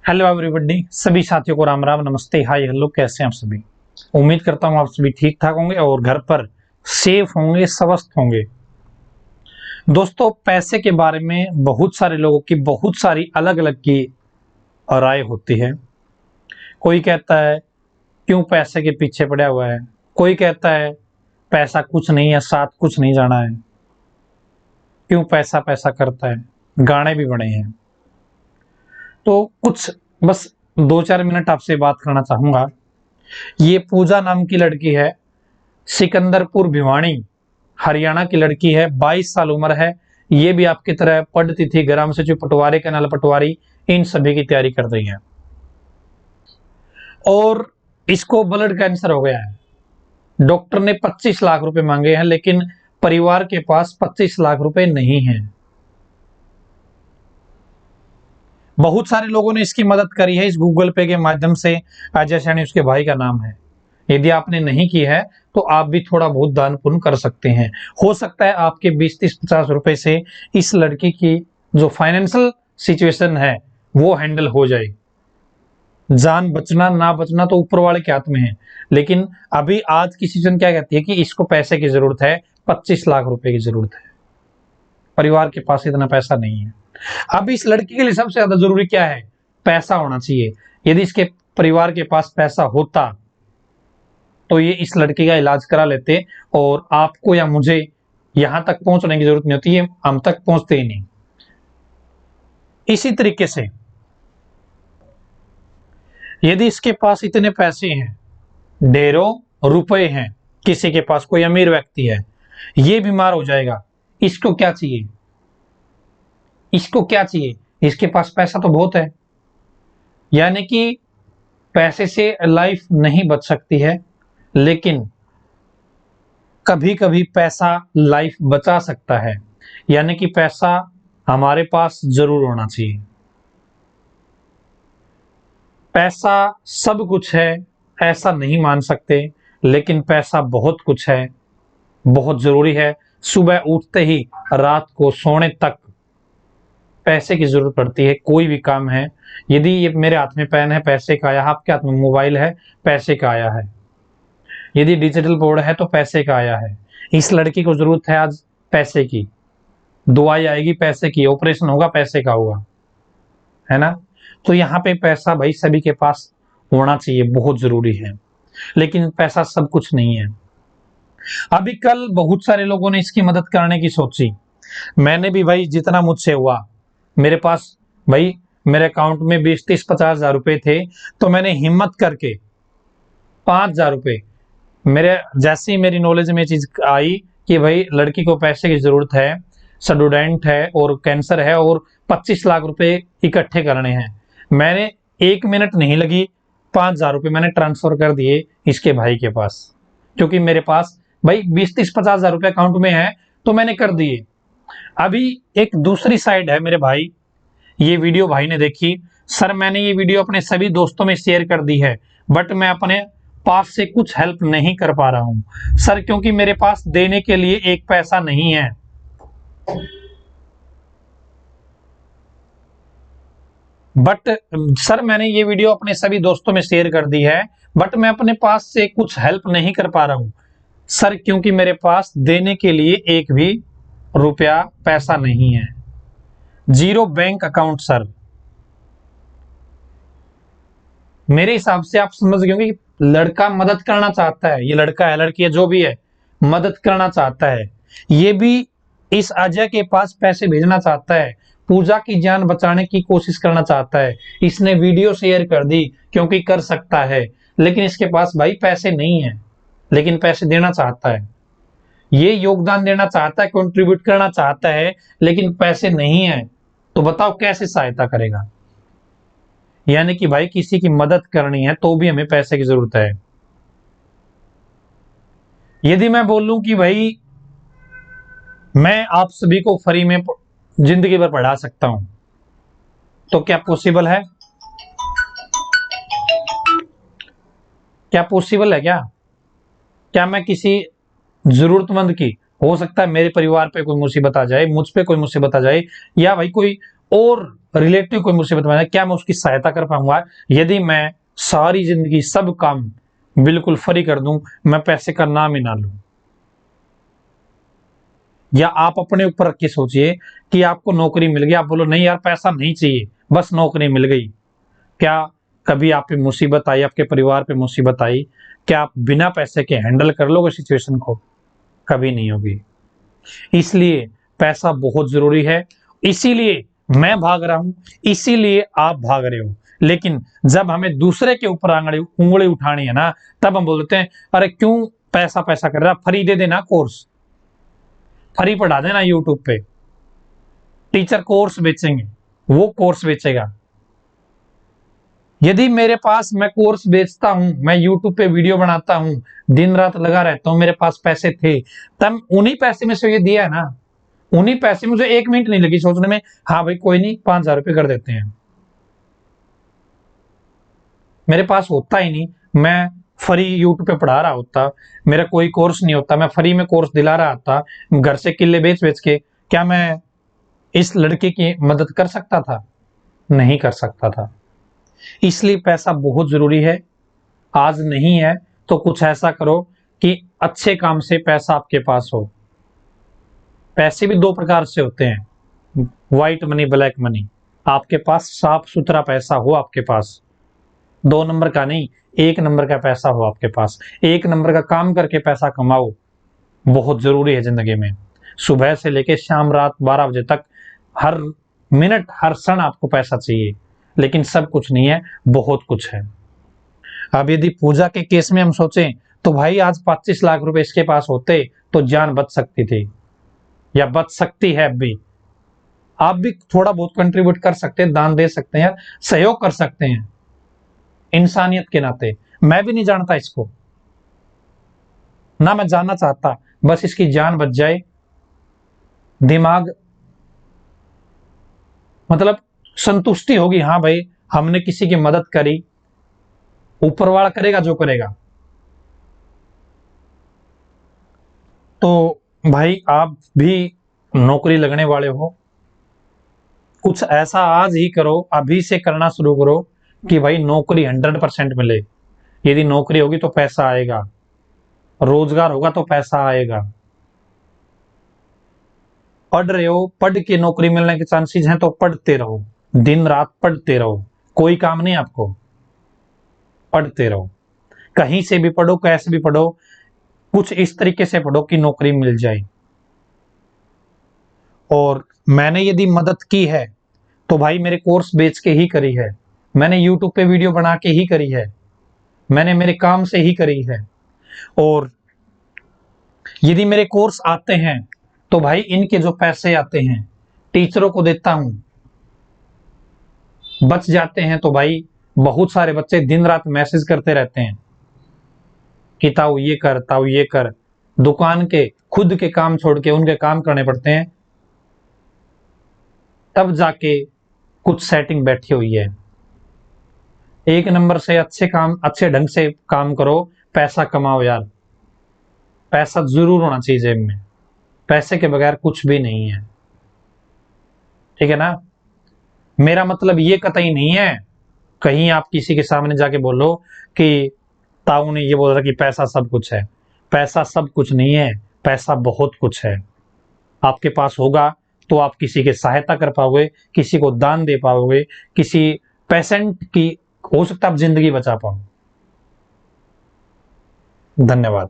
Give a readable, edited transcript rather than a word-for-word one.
Hello everybody, सभी साथियों को राम राम, नमस्ते, हाय हेलो। कैसे हैं आप सभी? उम्मीद करता हूं आप सभी ठीक ठाक होंगे और घर पर सेफ होंगे, स्वस्थ होंगे। दोस्तों, पैसे के बारे में बहुत सारे लोगों की बहुत सारी अलग अलग की राय होती है। कोई कहता है क्यों पैसे के पीछे पड़ा हुआ है, कोई कहता है पैसा कुछ नहीं है, साथ कुछ नहीं जाना है, क्यों पैसा पैसा करता है। गाने भी बने हैं। तो कुछ बस 2-4 मिनट आपसे बात करना चाहूंगा। ये पूजा नाम की लड़की है, सिकंदरपुर भिवानी हरियाणा की लड़की है, 22 साल उम्र है। ये भी आपकी तरह पढ़ती थी, ग्राम सचिव पटवारी, कैनाल पटवारी, इन सभी की तैयारी कर रही है और इसको ब्लड कैंसर हो गया है। डॉक्टर ने 25 लाख रुपए मांगे हैं, लेकिन परिवार के पास 25 लाख रुपए नहीं है। बहुत सारे लोगों ने इसकी मदद करी है इस गूगल पे के माध्यम से। अजय सैनी उसके भाई का नाम है। यदि आपने नहीं की है तो आप भी थोड़ा बहुत दान पुण्य कर सकते हैं। हो सकता है आपके 20-30-50 रुपए से इस लड़की की जो फाइनेंशियल सिचुएशन है वो हैंडल हो जाए। जान बचना ना बचना तो ऊपर वाले के हाथ में है, लेकिन अभी आज की सिचुएशन क्या कहती है कि इसको पैसे की जरूरत है, 25 लाख रुपए की जरूरत है। परिवार के पास इतना पैसा नहीं है। अब इस लड़की के लिए सबसे ज्यादा जरूरी क्या है? पैसा होना चाहिए। यदि इसके परिवार के पास पैसा होता तो ये इस लड़की का इलाज करा लेते और आपको या मुझे यहां तक पहुंचने की जरूरत नहीं होती है, हम तक पहुंचते ही नहीं। इसी तरीके से यदि इसके पास इतने पैसे हैं, ढेरों रुपए हैं, किसी के पास कोई अमीर व्यक्ति है, ये बीमार हो जाएगा, इसको क्या चाहिए? इसको क्या चाहिए? इसके पास पैसा तो बहुत है। यानी कि पैसे से लाइफ नहीं बच सकती है, लेकिन कभी कभी पैसा लाइफ बचा सकता है। यानी कि पैसा हमारे पास जरूर होना चाहिए। पैसा सब कुछ है ऐसा नहीं मान सकते, लेकिन पैसा बहुत कुछ है, बहुत जरूरी है। सुबह उठते ही रात को सोने तक पैसे की जरूरत पड़ती है। कोई भी काम है, यदि ये मेरे हाथ में पेन है, पैसे का आया है, आपके हाथ में मोबाइल है, पैसे का आया है, यदि डिजिटल बोर्ड है तो पैसे का आया है। इस लड़की को जरूरत है आज पैसे की, दवाई आएगी पैसे की, ऑपरेशन होगा पैसे का होगा, है ना? तो यहाँ पे पैसा भाई सभी के पास होना चाहिए, बहुत जरूरी है, लेकिन पैसा सब कुछ नहीं है। अभी कल बहुत सारे लोगों ने इसकी मदद करने की सोची। मैंने भी भाई जितना मुझसे हुआ, मेरे पास भाई मेरे अकाउंट में 20-30-50 हजार रुपए थे, तो मैंने हिम्मत करके 5,000 रुपए, मेरे जैसे ही मेरी नॉलेज में चीज आई कि भाई लड़की को पैसे की जरूरत है, स्टूडेंट है और कैंसर है और 25 लाख रुपए इकट्ठे करने हैं, मैंने 1 मिनट नहीं लगी, 5,000 रुपए मैंने ट्रांसफर कर दिए इसके भाई के पास। क्योंकि मेरे पास भाई 20-30-50 हजार रुपए अकाउंट में है, तो मैंने कर दिए। अभी एक दूसरी साइड है मेरे भाई, ये वीडियो भाई ने देखी, सर मैंने ये वीडियो अपने सभी दोस्तों में शेयर कर दी है, बट मैं अपने पास से कुछ हेल्प नहीं कर पा रहा हूं सर, क्योंकि मेरे पास देने के लिए एक पैसा नहीं है। बट सर मैंने ये वीडियो अपने सभी दोस्तों में शेयर कर दी है, बट मैं अपने पास से कुछ हेल्प नहीं कर पा रहा हूं सर, क्योंकि मेरे पास देने के लिए एक भी रुपया पैसा नहीं है, जीरो बैंक अकाउंट सर। मेरे हिसाब से आप समझ गए होंगे कि लड़का मदद करना चाहता है, ये लड़का है लड़की है जो भी है, मदद करना चाहता है। ये भी इस अजय के पास पैसे भेजना चाहता है, पूजा की जान बचाने की कोशिश करना चाहता है। इसने वीडियो शेयर कर दी क्योंकि कर सकता है, लेकिन इसके पास भाई पैसे नहीं है, लेकिन पैसे देना चाहता है। ये योगदान देना चाहता है, कंट्रीब्यूट करना चाहता है, लेकिन पैसे नहीं है, तो बताओ कैसे सहायता करेगा? यानी कि भाई किसी की मदद करनी है तो भी हमें पैसे की जरूरत है। यदि मैं बोलूं कि भाई मैं आप सभी को फ्री में जिंदगी भर पढ़ा सकता हूं, तो क्या पॉसिबल है? क्या पॉसिबल है? क्या मैं किसी जरूरतमंद की, हो सकता है मेरे परिवार पे कोई मुसीबत आ जाए, मुझ पे कोई मुसीबत आ जाए, या भाई कोई और रिलेटिव कोई मुसीबत में है, क्या मैं उसकी सहायता कर पाऊंगा? यदि मैं सारी जिंदगी सब काम बिल्कुल फ्री कर दूं, मैं पैसे का नाम ही ना लूं। या आप अपने ऊपर रख के सोचिए कि आपको नौकरी मिल गई, आप बोलो नहीं यार पैसा नहीं चाहिए, बस नौकरी मिल गई। क्या कभी आप पे मुसीबत आई, आपके परिवार पे मुसीबत आई, क्या आप बिना पैसे के हैंडल कर लोगे सिचुएशन को? कभी नहीं होगी। इसलिए पैसा बहुत जरूरी है, इसीलिए मैं भाग रहा हूं, इसीलिए आप भाग रहे हो। लेकिन जब हमें दूसरे के ऊपर उंगली उठानी है ना, तब हम बोलते हैं अरे क्यों पैसा पैसा कर रहा, फ्री दे देना कोर्स, फ्री पढ़ा देना यूट्यूब पे। टीचर कोर्स बेचेंगे, वो कोर्स बेचेगा। यदि मेरे पास, मैं कोर्स बेचता हूं, मैं यूट्यूब पे वीडियो बनाता हूं, दिन रात लगा रहता हूं, मेरे पास पैसे थे, तब उन्हीं पैसे में से ये दिया है ना, उन्हीं पैसे में मुझे 1 मिनट नहीं लगी सोचने में, हाँ भाई कोई नहीं 5,000 रुपये कर देते हैं। मेरे पास होता ही नहीं, मैं फ्री यूट्यूब पे पढ़ा रहा होता, मेरा कोई कोर्स नहीं होता, मैं फ्री में कोर्स दिला रहा था घर से किले बेच बेच के, क्या मैं इस लड़के की मदद कर सकता था? नहीं कर सकता था। इसलिए पैसा बहुत जरूरी है। आज नहीं है तो कुछ ऐसा करो कि अच्छे काम से पैसा आपके पास हो। पैसे भी दो प्रकार से होते हैं, व्हाइट मनी, ब्लैक मनी। आपके पास साफ सुथरा पैसा हो, आपके पास 2 नंबर का नहीं, 1 नंबर का पैसा हो आपके पास, 1 नंबर का काम करके पैसा कमाओ, बहुत जरूरी है जिंदगी में। सुबह से लेके शाम रात 12 बजे तक हर मिनट हर क्षण आपको पैसा चाहिए, लेकिन सब कुछ नहीं है, बहुत कुछ है। अब यदि पूजा के केस में हम सोचें तो भाई आज 25 लाख रुपए इसके पास होते तो जान बच सकती थी, या बच सकती है। अब भी आप भी थोड़ा बहुत कंट्रीब्यूट कर सकते हैं, दान दे सकते हैं, सहयोग कर सकते हैं इंसानियत के नाते। मैं भी नहीं जानता इसको, ना मैं जानना चाहता, बस इसकी जान बच जाए, दिमाग मतलब संतुष्टि होगी, हाँ भाई हमने किसी की मदद करी, ऊपर वाला करेगा जो करेगा। तो भाई आप भी नौकरी लगने वाले हो, कुछ ऐसा आज ही करो, अभी से करना शुरू करो कि भाई नौकरी 100% मिले। यदि नौकरी होगी तो पैसा आएगा, रोजगार होगा तो पैसा आएगा। पढ़ रहे हो, पढ़ के नौकरी मिलने के चांसेस हैं तो पढ़ते रहो, दिन रात पढ़ते रहो, कोई काम नहीं आपको, पढ़ते रहो, कहीं से भी पढ़ो, कैसे भी पढ़ो, कुछ इस तरीके से पढ़ो कि नौकरी मिल जाए। और मैंने यदि मदद की है तो भाई मेरे कोर्स बेच के ही करी है, मैंने यूट्यूब पे वीडियो बना के ही करी है, मैंने मेरे काम से ही करी है। और यदि मेरे कोर्स आते हैं तो भाई इनके जो पैसे आते हैं टीचरों को देता हूं, बच जाते हैं तो भाई बहुत सारे बच्चे दिन रात मैसेज करते रहते हैं कि ताऊ ये कर, ताऊ ये कर, दुकान के खुद के काम छोड़ के उनके काम करने पड़ते हैं, तब जाके कुछ सेटिंग बैठी हुई है। 1 नंबर से अच्छे काम, अच्छे ढंग से काम करो, पैसा कमाओ यार, पैसा जरूर होना चाहिए जेब में, पैसे के बगैर कुछ भी नहीं है, ठीक है ना। मेरा मतलब ये कतई नहीं है कहीं आप किसी के सामने जाके बोलो कि ताऊ ने ये बोल रहा कि पैसा सब कुछ है। पैसा सब कुछ नहीं है, पैसा बहुत कुछ है। आपके पास होगा तो आप किसी की सहायता कर पाओगे, किसी को दान दे पाओगे, किसी पेशेंट की हो सकता है आप जिंदगी बचा पाओ। धन्यवाद।